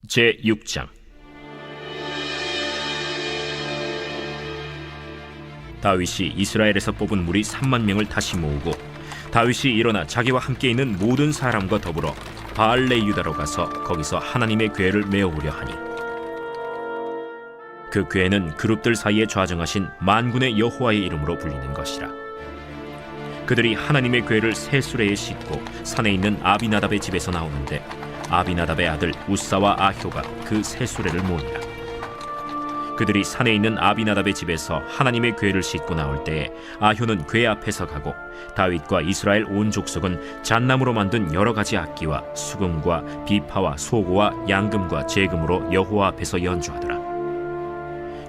제6장. 다윗이 이스라엘에서 뽑은 무리 3만 명을 다시 모으고 다윗이 일어나 자기와 함께 있는 모든 사람과 더불어 바알레 유다로 가서 거기서 하나님의 궤를 메어오려 하니, 그 궤는 그룹들 사이에 좌정하신 만군의 여호와의 이름으로 불리는 것이라. 그들이 하나님의 궤를 새 수레에 싣고 산에 있는 아비나답의 집에서 나오는데, 아비나답의 아들 우사와 아효가 그 새 수레를 모으니라. 그들이 산에 있는 아비나답의 집에서 하나님의 궤를 싣고 나올 때에 아효는 궤 앞에서 가고, 다윗과 이스라엘 온 족속은 잣나무로 만든 여러 가지 악기와 수금과 비파와 소고와 양금과 제금으로 여호와 앞에서 연주하더라.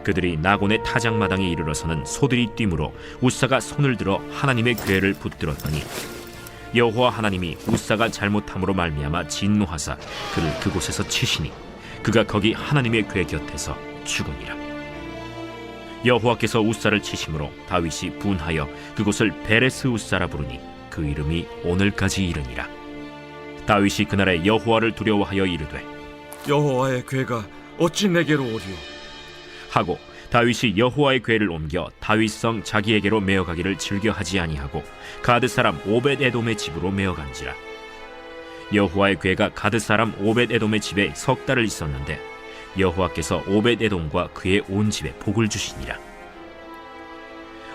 그들이 나곤의 타작마당에 이르러서는 소들이 뛰므로 우사가 손을 들어 하나님의 궤를 붙들었더니, 여호와 하나님이 우사가 잘못함으로 말미암아 진노하사 그를 그곳에서 치시니 그가 거기 하나님의 궤 곁에서 죽으니라. 여호와께서 우사를 치심으로 다윗이 분하여 그곳을 베레스 우사라 부르니 그 이름이 오늘까지 이르니라. 다윗이 그날에 여호와를 두려워하여 이르되, 여호와의 궤가 어찌 내게로 오리오? 하고 다윗이 여호와의 궤를 옮겨 다윗성 자기에게로 메어가기를 즐겨하지 아니하고 가드 사람 오벳에돔의 집으로 메어간지라. 여호와의 궤가 가드 사람 오벳에돔의 집에 석 달을 있었는데 여호와께서 오벳에돔과 그의 온 집에 복을 주시니라.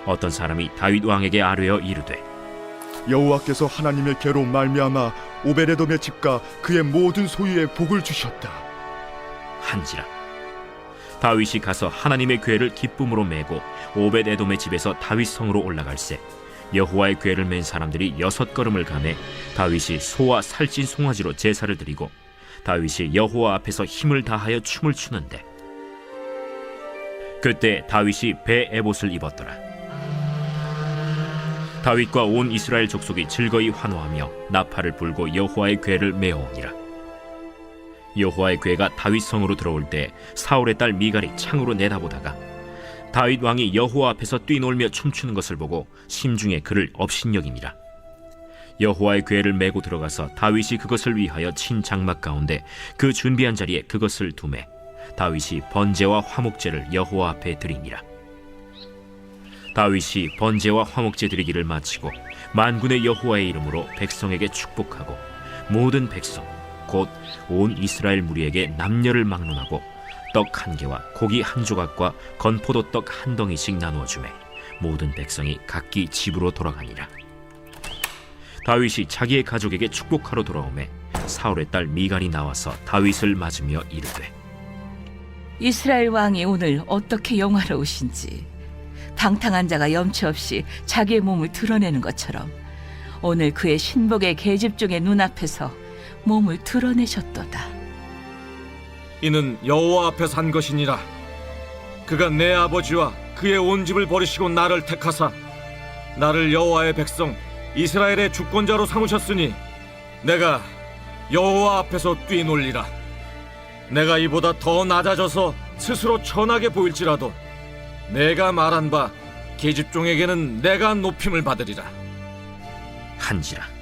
어떤 사람이 다윗 왕에게 아뢰어 이르되, 여호와께서 하나님의 궤로 말미암아 오벳에돔의 집과 그의 모든 소유에 복을 주셨다 한지라. 다윗이 가서 하나님의 궤를 기쁨으로 메고 오벳에돔의 집에서 다윗 성으로 올라갈새, 여호와의 궤를 맨 사람들이 6걸음을 가매 다윗이 소와 살찐 송아지로 제사를 드리고, 다윗이 여호와 앞에서 힘을 다하여 춤을 추는데, 그때 다윗이 배 에봇을 입었더라. 다윗과 온 이스라엘 족속이 즐거이 환호하며 나팔을 불고 여호와의 궤를 메어오니라. 여호와의 궤가 다윗 성으로 들어올 때 사울의 딸 미갈이 창으로 내다보다가 다윗 왕이 여호와 앞에서 뛰놀며 춤추는 것을 보고 심중에 그를 업신여기니라. 여호와의 궤를 메고 들어가서 다윗이 그것을 위하여 친 장막 가운데 그 준비한 자리에 그것을 두매 다윗이 번제와 화목제를 여호와 앞에 드리니라. 다윗이 번제와 화목제 드리기를 마치고 만군의 여호와의 이름으로 백성에게 축복하고, 모든 백성 곧 온 이스라엘 무리에게 남녀를 막론하고 떡 1개와 고기 1조각과 건포도 떡 1덩이씩 나누어 주매 모든 백성이 각기 집으로 돌아가니라. 다윗이 자기의 가족에게 축복하러 돌아오매 사울의 딸 미갈이 나와서 다윗을 맞으며 이르되, 이스라엘 왕이 오늘 어떻게 영화로우신지, 방탕한 자가 염치 없이 자기의 몸을 드러내는 것처럼 오늘 그의 신복의 계집종의 눈앞에서 몸을 드러내셨도다. 이는 여호와 앞에 산 것이니라. 그가 내 아버지와 그의 온 집을 버리시고 나를 택하사 나를 여호와의 백성 이스라엘의 주권자로 삼으셨으니 내가 여호와 앞에서 뛰놀리라. 내가 이보다 더 낮아져서 스스로 천하게 보일지라도 내가 말한 바 계집종에게는 내가 높임을 받으리라 한지라.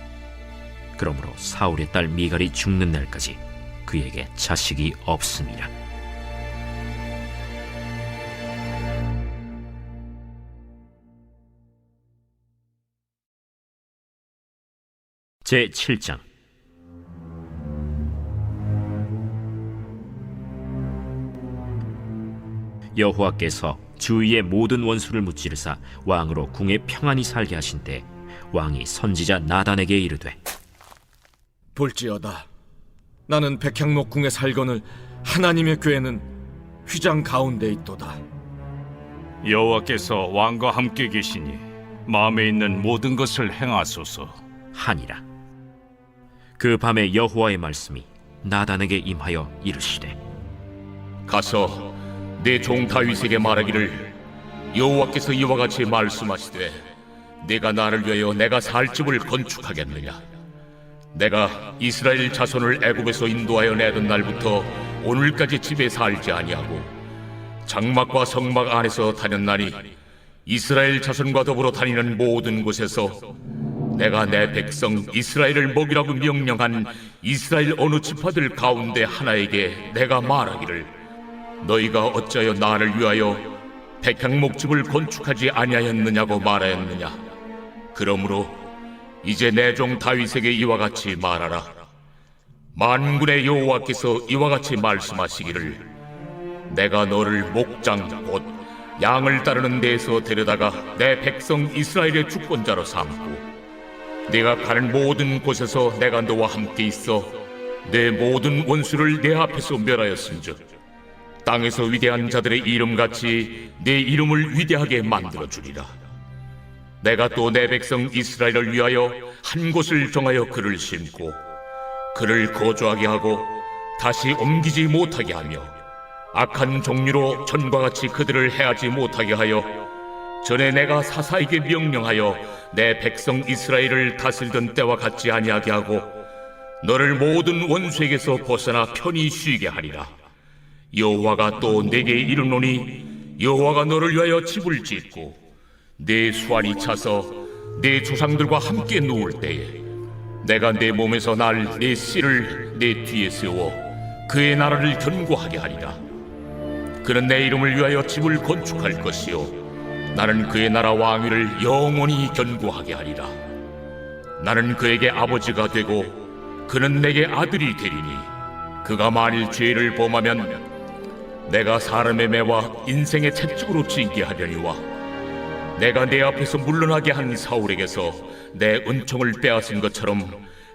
그러므로 사울의 딸 미갈이 죽는 날까지 그에게 자식이 없음이라. 제7장. 여호와께서 주위의 모든 원수를 무찌르사 왕으로 궁에 평안히 살게 하신 때 왕이 선지자 나단에게 이르되, 볼지어다. 나는 백향목 궁에 살거늘 하나님의 궤는 휘장 가운데 있도다. 여호와께서 왕과 함께 계시니 마음에 있는 모든 것을 행하소서 하니라. 그 밤에 여호와의 말씀이 나단에게 임하여 이르시되, 가서 내 종 다윗에게 말하기를, 여호와께서 이와 같이 말씀하시되 내가 나를 위하여 내가 살 집을 건축하겠느냐? 내가 이스라엘 자손을 애굽에서 인도하여 내던 날부터 오늘까지 집에 살지 아니하고 장막과 성막 안에서 다녔나니 이스라엘 자손과 더불어 다니는 모든 곳에서 내가 내 백성 이스라엘을 먹이라고 명령한 이스라엘 어느 지파들 가운데 하나에게 내가 말하기를 너희가 어찌하여 나를 위하여 백향목집을 건축하지 아니하였느냐고 말하였느냐. 그러므로 이제 내 종 다윗에게 이와 같이 말하라. 만군의 여호와께서 이와 같이 말씀하시기를 내가 너를 목장 곧 양을 따르는 데에서 데려다가 내 백성 이스라엘의 주권자로 삼고 내가 가는 모든 곳에서 내가 너와 함께 있어 내 모든 원수를 내 앞에서 멸하였은즉 땅에서 위대한 자들의 이름같이 내 이름을 위대하게 만들어주리라. 내가 또 내 백성 이스라엘을 위하여 한 곳을 정하여 그를 심고 그를 거주하게 하고 다시 옮기지 못하게 하며 악한 종류로 전과 같이 그들을 해하지 못하게 하여 전에 내가 사사에게 명령하여 내 백성 이스라엘을 다스리던 때와 같지 아니하게 하고 너를 모든 원수에게서 벗어나 편히 쉬게 하리라. 여호와가 또 내게 이르노니 여호와가 너를 위하여 집을 짓고 내 수완이 차서 내 조상들과 함께 누울 때에 내가 내 몸에서 날 내 씨를 내 뒤에 세워 그의 나라를 견고하게 하리라. 그는 내 이름을 위하여 집을 건축할 것이요 나는 그의 나라 왕위를 영원히 견고하게 하리라. 나는 그에게 아버지가 되고 그는 내게 아들이 되리니 그가 만일 죄를 범하면 내가 사람의 매와 인생의 채찍으로 징계하려니와 내가 내 앞에서 물러나게 한 사울에게서 내 은총을 빼앗은 것처럼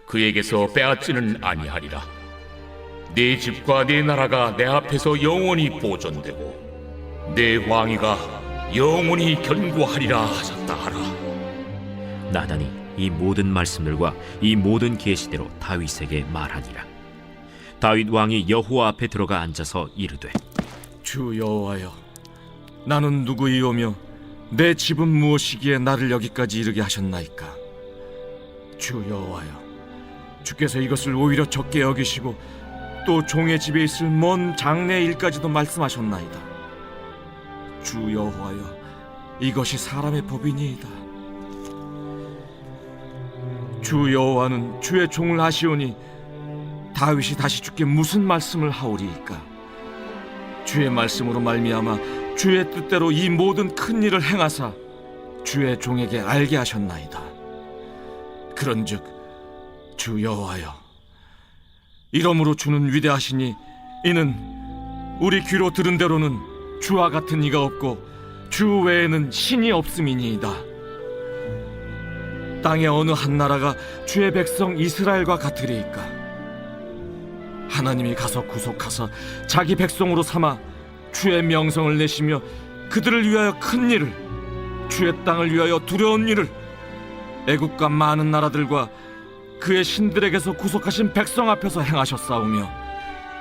그에게서 빼앗지는 아니하리라. 내 집과 내 나라가 내 앞에서 영원히 보존되고 내 왕위가 영원히 견고하리라 하셨다 하라. 나단이 이 모든 말씀들과 이 모든 계시대로 다윗에게 말하니라. 다윗 왕이 여호와 앞에 들어가 앉아서 이르되 주 여호와여, 나는 누구이오며 내 집은 무엇이기에 나를 여기까지 이르게 하셨나이까? 주 여호와여, 주께서 이것을 오히려 적게 여기시고 또 종의 집에 있을 먼 장래 일까지도 말씀하셨나이다. 주 여호와여, 이것이 사람의 법이니이다. 주 여호와는 주의 종을 하시오니 다윗이 다시 주께 무슨 말씀을 하오리이까? 주의 말씀으로 말미암아 주의 뜻대로 이 모든 큰 일을 행하사 주의 종에게 알게 하셨나이다. 그런즉 주 여호와여, 이러므로 주는 위대하시니 이는 우리 귀로 들은 대로는 주와 같은 이가 없고 주 외에는 신이 없음이니이다. 땅의 어느 한 나라가 주의 백성 이스라엘과 같으리이까? 하나님이 가서 구속하사 자기 백성으로 삼아 주의 명성을 내시며 그들을 위하여 큰 일을, 주의 땅을 위하여 두려운 일을 애국과 많은 나라들과 그의 신들에게서 구속하신 백성 앞에서 행하셨사오며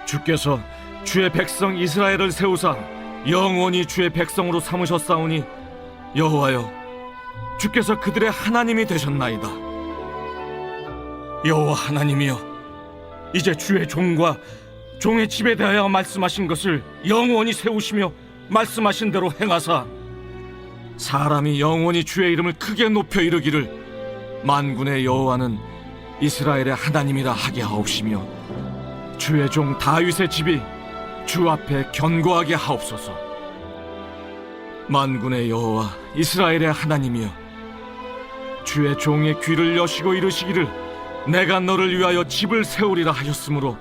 주께서 주의 백성 이스라엘을 세우사 영원히 주의 백성으로 삼으셨사오니 여호와여, 주께서 그들의 하나님이 되셨나이다. 여호와 하나님이여, 이제 주의 종과 종의 집에 대하여 말씀하신 것을 영원히 세우시며 말씀하신 대로 행하사 사람이 영원히 주의 이름을 크게 높여 이르기를 만군의 여호와는 이스라엘의 하나님이라 하게 하옵시며 주의 종 다윗의 집이 주 앞에 견고하게 하옵소서. 만군의 여호와 이스라엘의 하나님이여, 주의 종의 귀를 여시고 이르시기를 내가 너를 위하여 집을 세우리라 하셨으므로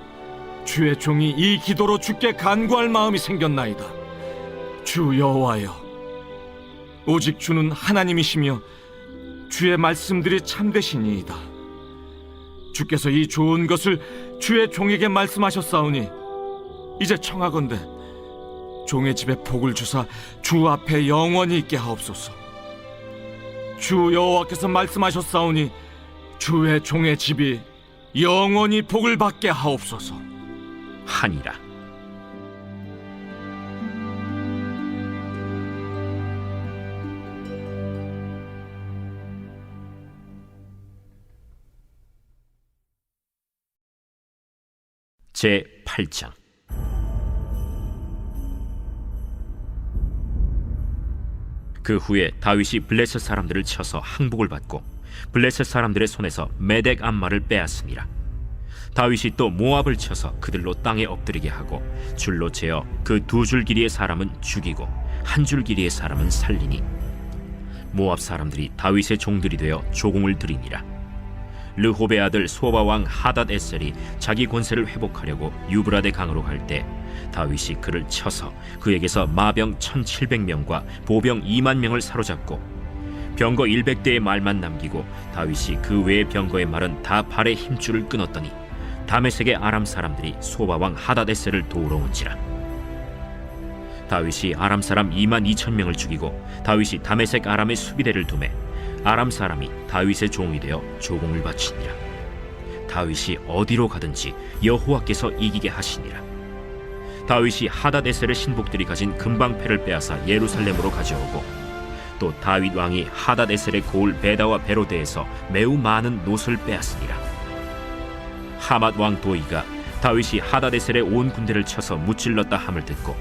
주의 종이 이 기도로 주께 간구할 마음이 생겼나이다. 주 여호와여, 오직 주는 하나님이시며 주의 말씀들이 참되시니이다. 주께서 이 좋은 것을 주의 종에게 말씀하셨사오니 이제 청하건대 종의 집에 복을 주사 주 앞에 영원히 있게 하옵소서. 주 여호와께서 말씀하셨사오니 주의 종의 집이 영원히 복을 받게 하옵소서 하니라. 제 8장. 그 후에 다윗이 블레셋 사람들을 쳐서 항복을 받고 블레셋 사람들의 손에서 메덱 암마를 빼앗으니라. 다윗이 또 모압을 쳐서 그들로 땅에 엎드리게 하고 줄로 재어 그 2줄 길이의 사람은 죽이고 1줄 길이의 사람은 살리니 모압 사람들이 다윗의 종들이 되어 조공을 드리니라. 르홉의 아들 소바 왕 하닷 에셀이 자기 권세를 회복하려고 유브라데 강으로 갈 때 다윗이 그를 쳐서 그에게서 마병 1700명과 보병 2만 명을 사로잡고 병거 100대의 말만 남기고 다윗이 그 외의 병거의 말은 다 발의 힘줄을 끊었더니 다메섹의 아람 사람들이 소바 왕 하닷 에셀을 도우러 온지라. 다윗이 아람 사람 2만 2천 명을 죽이고 다윗이 다메섹 아람의 수비대를 두매 아람 사람이 다윗의 종이 되어 조공을 바치니라. 다윗이 어디로 가든지 여호와께서 이기게 하시니라. 다윗이 하닷 에셀의 신복들이 가진 금방패를 빼앗아 예루살렘으로 가져오고 또 다윗 왕이 하닷 에셀의 고을 베다와 베로데에서 매우 많은 노를 빼앗으니라. 하맛 왕 도이가 다윗이 하닷 에셀의 온 군대를 쳐서 무찔렀다 함을 듣고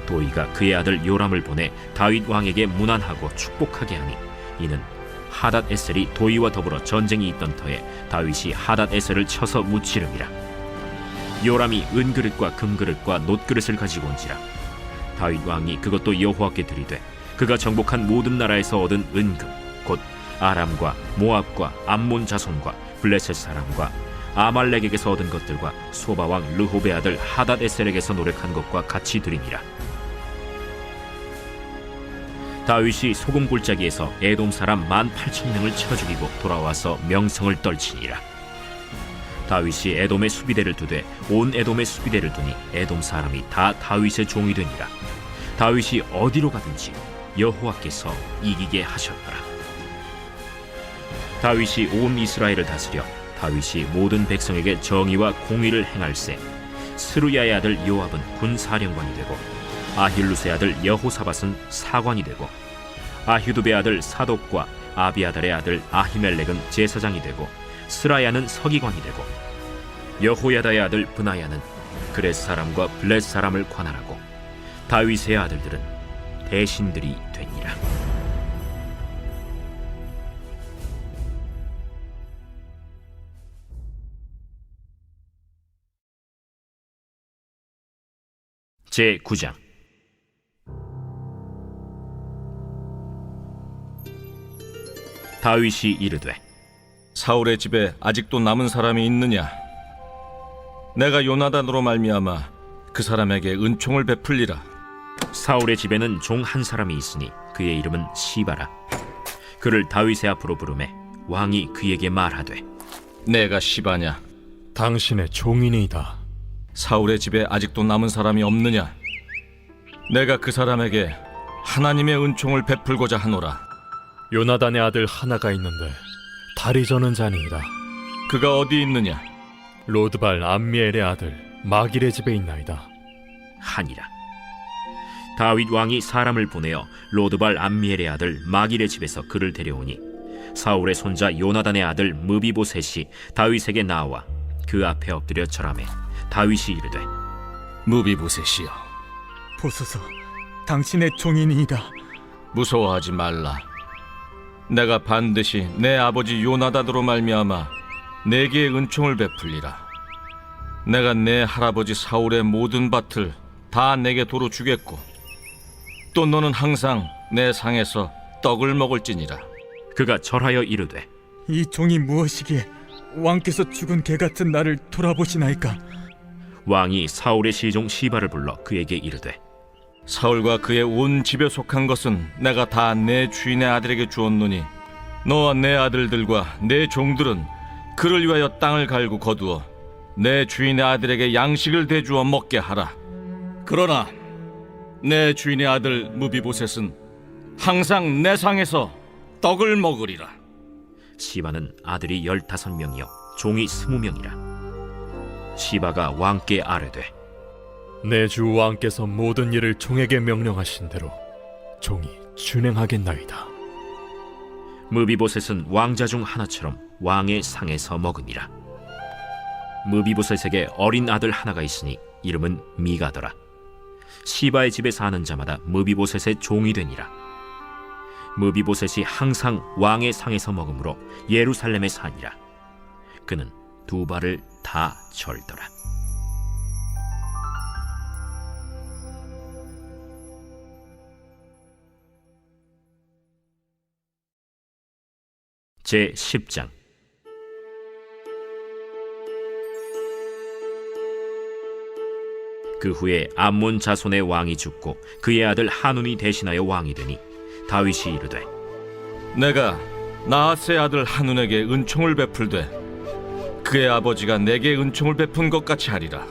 도이가 그의 아들 요람을 보내 다윗 왕에게 문안하고 축복하게 하니 이는 하닷 에셀이 도이와 더불어 전쟁이 있던 터에 다윗이 하닷 에셀을 쳐서 무찌름이라. 요람이 은그릇과 금그릇과 놋그릇을 가지고 온지라. 다윗 왕이 그것도 여호와께 드리되 그가 정복한 모든 나라에서 얻은 은금 곧 아람과 모압과 암몬 자손과 블레셋 사람과 아말렉에게서 얻은 것들과 소바 왕 르홉의 아들 하닷 에셀에게서 노력한 것과 같이 드리니라. 다윗이 소금 골짜기에서 에돔 사람 18,000명을 쳐 죽이고 돌아와서 명성을 떨치니라. 다윗이 에돔의 수비대를 두되 온 에돔의 수비대를 두니 에돔 사람이 다 다윗의 종이 되니라. 다윗이 어디로 가든지 여호와께서 이기게 하셨더라. 다윗이 온 이스라엘을 다스려 다윗이 모든 백성에게 정의와 공의를 행할세 스루야의 아들 요압은 군사령관이 되고 아힐루스의 아들 여호사밧은 사관이 되고 아휴두베의 아들 사독과 아비아달의 아들 아히멜렉은 제사장이 되고 스라야는 서기관이 되고 여호야다의 아들 브나야는 그렛 사람과 블렛 사람을 관할하고 다윗의 아들들은 대신들이 되니라. 제9장. 다윗이 이르되 사울의 집에 아직도 남은 사람이 있느냐? 내가 요나단으로 말미암아 그 사람에게 은총을 베풀리라. 사울의 집에는 종 한 사람이 있으니 그의 이름은 시바라. 그를 다윗의 앞으로 부르매 왕이 그에게 말하되 내가 시바냐? 당신의 종이니이다. 사울의 집에 아직도 남은 사람이 없느냐? 내가 그 사람에게 하나님의 은총을 베풀고자 하노라. 요나단의 아들 하나가 있는데 다리 저는 자니이다. 그가 어디 있느냐? 로드발 암미엘의 아들 마길의 집에 있나이다. 하니라. 다윗 왕이 사람을 보내어 로드발 암미엘의 아들 마길의 집에서 그를 데려오니 사울의 손자 요나단의 아들 무비보셋이 다윗에게 나와 그 앞에 엎드려 절하매 다윗이 이르되 무비보셋이여, 보소서, 당신의 종이니이다. 무서워하지 말라. 내가 반드시 내 아버지 요나단으로 말미암아 내게 은총을 베풀리라. 내가 내 할아버지 사울의 모든 밭을 다 내게 도로 주겠고 또 너는 항상 내 상에서 떡을 먹을지니라. 그가 절하여 이르되 이 종이 무엇이기에 왕께서 죽은 개 같은 나를 돌아보시나이까? 왕이 사울의 시종 시바를 불러 그에게 이르되 사울과 그의 온 집에 속한 것은 내가 다 내 주인의 아들에게 주었노니 너와 내 아들들과 내 종들은 그를 위하여 땅을 갈고 거두어 내 주인의 아들에게 양식을 대주어 먹게 하라. 그러나 내 주인의 아들 무비보셋은 항상 내 상에서 떡을 먹으리라. 시바는 아들이 15명이요 종이 20명이라. 시바가 왕께 아뢰되 내 주 왕께서 모든 일을 종에게 명령하신 대로 종이 준행하겠나이다. 무비보셋은 왕자 중 하나처럼 왕의 상에서 먹으니라. 무비보셋에게 어린 아들 하나가 있으니 이름은 미가더라. 시바의 집에 사는 자마다 무비보셋의 종이 되니라. 무비보셋이 항상 왕의 상에서 먹으므로 예루살렘에 사니라. 그는 두 발을 다 절더라. 제 10장. 그 후에 암몬 자손의 왕이 죽고 그의 아들 하눈이 대신하여 왕이 되니 다윗이 이르되 내가 나하스의 아들 하눈에게 은총을 베풀되 그의 아버지가 내게 은총을 베푼 것 같이 하리라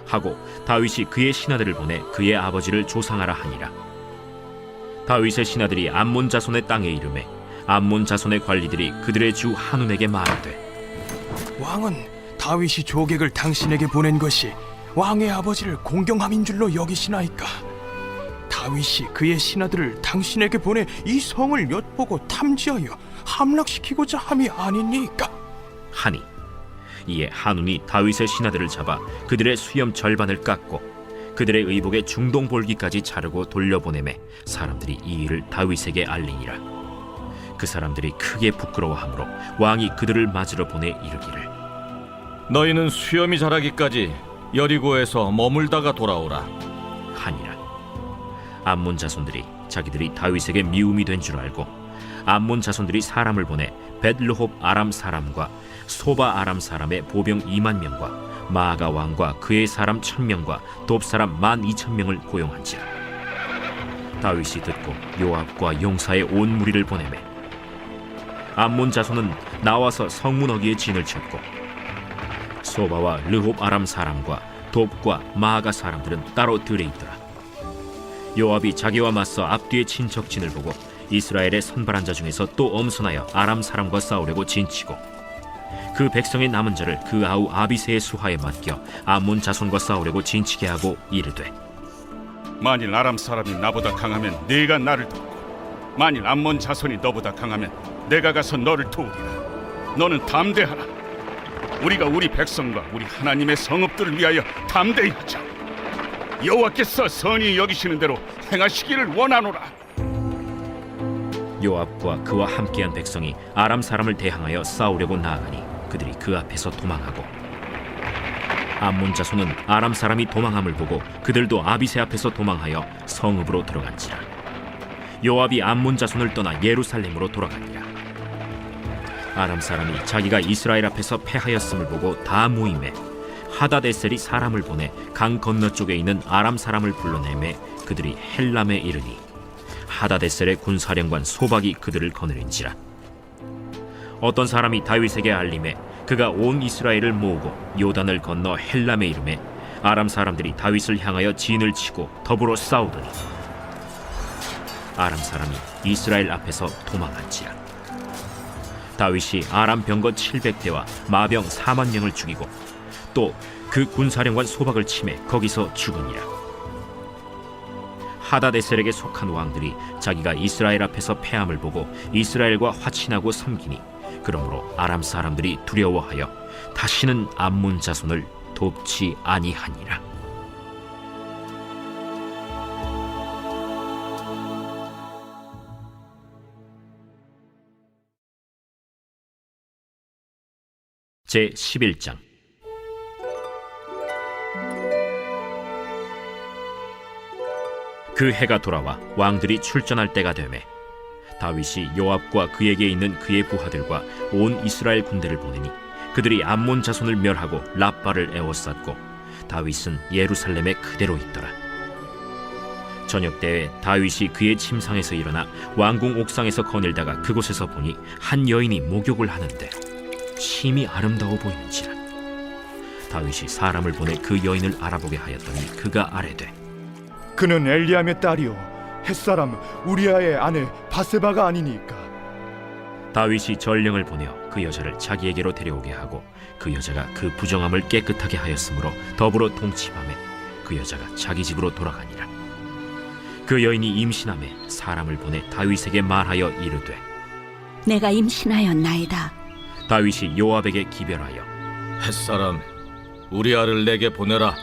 하고 다윗이 그의 신하들을 보내 그의 아버지를 조상하라 하니라. 다윗의 신하들이 암몬 자손의 땅에 이르매 암몬 자손의 관리들이 그들의 주 하눈에게 말하되 왕은 다윗이 조객을 당신에게 보낸 것이 왕의 아버지를 공경함인 줄로 여기시나이까? 다윗이 그의 신하들을 당신에게 보내 이 성을 엿보고 탐지하여 함락시키고자 함이 아니니까? 하니 이에 하눈이 다윗의 신하들을 잡아 그들의 수염 절반을 깎고 그들의 의복의 중동 볼기까지 자르고 돌려보내매 사람들이 이 일을 다윗에게 알리니라. 그 사람들이 크게 부끄러워하므로 왕이 그들을 맞으러 보내 이르기를 너희는 수염이 자라기까지 여리고에서 머물다가 돌아오라 하니라. 암몬 자손들이 자기들이 다윗에게 미움이 된 줄 알고 암몬 자손들이 사람을 보내 벳르홉 아람 사람과 소바 아람 사람의 보병 2만 명과 마아가 왕과 그의 사람 1000명과 돕 사람 12,000명을 고용한지라. 다윗이 듣고 요압과 용사의 온 무리를 보내매 암몬 자손은 나와서 성문 어귀에 진을 쳤고 소바와 르홉 아람 사람과 돕과 마아가 사람들은 따로 들에 있더라. 요압이 자기와 맞서 앞뒤에 친 적진을 보고 이스라엘의 선발한 자 중에서 또 엄선하여 아람 사람과 싸우려고 진치고 그 백성의 남은 자를 그 아우 아비새의 수하에 맡겨 암몬 자손과 싸우려고 진치게 하고 이르되 만일 아람 사람이 나보다 강하면 네가 나를 돕고 만일 암몬 자손이 너보다 강하면 내가 가서 너를 도우리라. 너는 담대하라. 우리가 우리 백성과 우리 하나님의 성읍들을 위하여 담대히 하자. 여호와께서 선히 여기시는 대로 행하시기를 원하노라. 요압과 그와 함께한 백성이 아람 사람을 대항하여 싸우려고 나아가니 그들이 그 앞에서 도망하고 암몬 자손은 아람 사람이 도망함을 보고 그들도 아비새 앞에서 도망하여 성읍으로 들어간지라. 요압이 암몬 자손을 떠나 예루살렘으로 돌아가니라. 아람 사람이 자기가 이스라엘 앞에서 패하였음을 보고 다 모임에 하다데셀이 사람을 보내 강 건너쪽에 있는 아람 사람을 불러내매 그들이 헬람에 이르니 하다데셀의 군사령관 소박이 그들을 거느린지라. 어떤 사람이 다윗에게 알림해 그가 온 이스라엘을 모으고 요단을 건너 헬람에 이르매 아람 사람들이 다윗을 향하여 진을 치고 더불어 싸우더니 아람 사람이 이스라엘 앞에서 도망한지라. 다윗이 아람 병거 700대와 마병 4만 명을 죽이고 또 그 군사령관 소박을 치매 거기서 죽으니라. 하다데셀에게 속한 왕들이 자기가 이스라엘 앞에서 패함을 보고 이스라엘과 화친하고 섬기니 그러므로 아람 사람들이 두려워하여 다시는 암몬 자손을 돕지 아니하니라. 제 11장. 그 해가 돌아와 왕들이 출전할 때가 되매 다윗이 요압과 그에게 있는 그의 부하들과 온 이스라엘 군대를 보내니 그들이 암몬 자손을 멸하고 랍바를 에워쌌고 다윗은 예루살렘에 그대로 있더라. 저녁 때에 다윗이 그의 침상에서 일어나 왕궁 옥상에서 거닐다가 그곳에서 보니 한 여인이 목욕을 하는데 심히 아름다워 보이는지라. 다윗이 사람을 보내 그 여인을 알아보게 하였더니 그가 아뢰되 그는 엘리암의 딸이요 햇사람 우리아의 아내 바세바가 아니니까. 다윗이 전령을 보내어 그 여자를 자기에게로 데려오게 하고 그 여자가 그 부정함을 깨끗하게 하였으므로 더불어 동침하매 그 여자가 자기 집으로 돌아가니라. 그 여인이 임신하매 사람을 보내 다윗에게 말하여 이르되 내가 임신하였나이다. 다윗이 요압에게 기별하여 햇사람 우리아를 내게 보내라.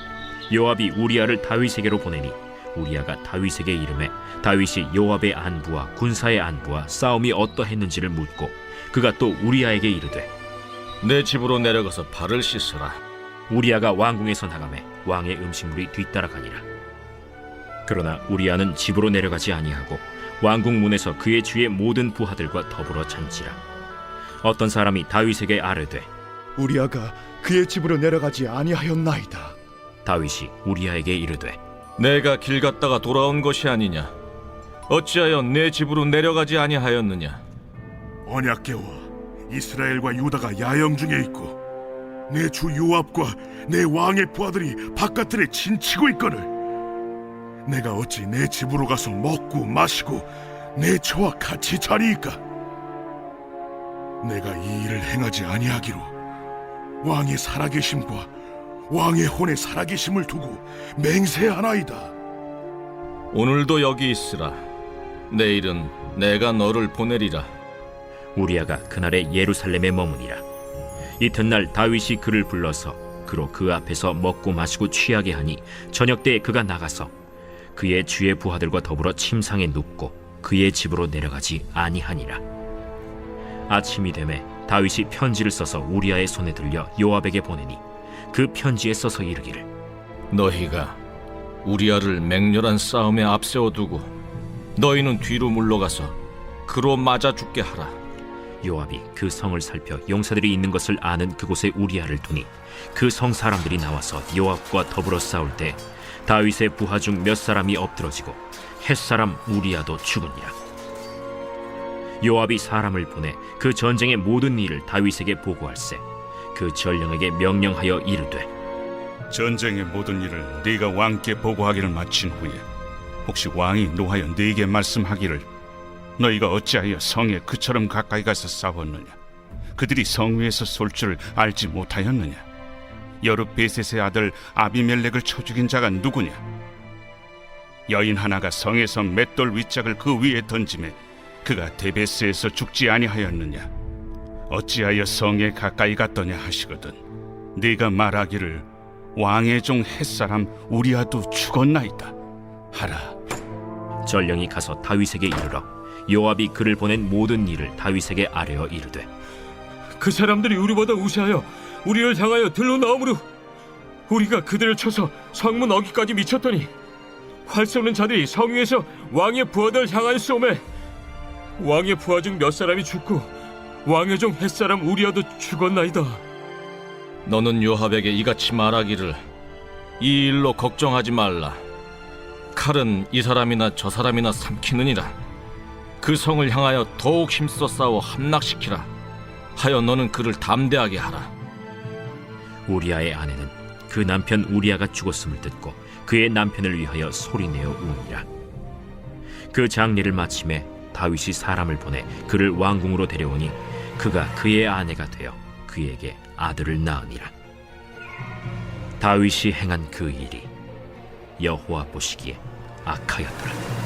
요압이 우리아를 다윗에게로 보내니 우리아가 다윗에게 이르매 다윗이 요압의 안부와 군사의 안부와 싸움이 어떠했는지를 묻고 그가 또 우리아에게 이르되 내 집으로 내려가서 발을 씻으라. 우리아가 왕궁에서 나가매 왕의 음식물이 뒤따라가니라. 그러나 우리아는 집으로 내려가지 아니하고 왕궁 문에서 그의 주의 모든 부하들과 더불어 잔치라. 어떤 사람이 다윗에게 아뢰되 우리아가 그의 집으로 내려가지 아니하였나이다. 다윗이 우리아에게 이르되 내가 길 갔다가 돌아온 것이 아니냐? 어찌하여 내 집으로 내려가지 아니하였느냐? 언약궤와 이스라엘과 유다가 야영 중에 있고 내 주 요압과 내 왕의 부하들이 바깥들에 진치고 있거늘 내가 어찌 내 집으로 가서 먹고 마시고 내 처와 같이 자리이까? 내가 이 일을 행하지 아니하기로 왕의 살아계심과 왕의 혼의 살아계심을 두고 맹세하나이다. 오늘도 여기 있으라. 내일은 내가 너를 보내리라. 우리아가 그날에 예루살렘에 머무니라. 이튿날 다윗이 그를 불러서 그로 그 앞에서 먹고 마시고 취하게 하니 저녁 때에 그가 나가서 그의 주의 부하들과 더불어 침상에 눕고 그의 집으로 내려가지 아니하니라. 아침이 되매 다윗이 편지를 써서 우리아의 손에 들려 요압에게 보내니 그 편지에 써서 이르기를 너희가 우리아를 맹렬한 싸움에 앞세워두고 너희는 뒤로 물러가서 그로 맞아 죽게 하라. 요압이 그 성을 살펴 용사들이 있는 것을 아는 그곳에 우리아를 두니 그 성 사람들이 나와서 요압과 더불어 싸울 때 다윗의 부하 중 몇 사람이 엎드러지고 헷사람 우리아도 죽으니라. 요압이 사람을 보내 그 전쟁의 모든 일을 다윗에게 보고할세 그 전령에게 명령하여 이르되 전쟁의 모든 일을 네가 왕께 보고하기를 마친 후에 혹시 왕이 노하여 네게 말씀하기를 너희가 어찌하여 성에 그처럼 가까이 가서 싸웠느냐? 그들이 성 위에서 쏠 줄을 알지 못하였느냐? 여룻베셋의 아들 아비멜렉을 쳐 죽인 자가 누구냐? 여인 하나가 성에서 맷돌 윗짝을 그 위에 던지매 그가 데베스에서 죽지 아니하였느냐? 어찌하여 성에 가까이 갔더냐 하시거든 네가 말하기를 왕의 종 햇사람 우리아도 죽었나이다 하라. 전령이 가서 다윗에게 이르러 요압이 그를 보낸 모든 일을 다윗에게 아뢰어 이르되 그 사람들이 우리보다 우세하여 우리를 향하여 들로 나오므로 우리가 그들을 쳐서 성문 어귀까지 미쳤더니 활 쏘는 자들이 성 위에서 왕의 부하들 향하여 쏘매 왕의 부하 중 몇 사람이 죽고 왕의 종 햇사람 우리아도 죽었나이다. 너는 요압에게 이같이 말하기를 이 일로 걱정하지 말라. 칼은 이 사람이나 저 사람이나 삼키느니라. 그 성을 향하여 더욱 힘써 싸워 함락시키라 하여 너는 그를 담대하게 하라. 우리아의 아내는 그 남편 우리아가 죽었음을 듣고 그의 남편을 위하여 소리내어 우니라. 그 장례를 마침에 다윗이 사람을 보내 그를 왕궁으로 데려오니 그가 그의 아내가 되어 그에게 아들을 낳으니라. 다윗이 행한 그 일이 여호와 보시기에 악하였더라.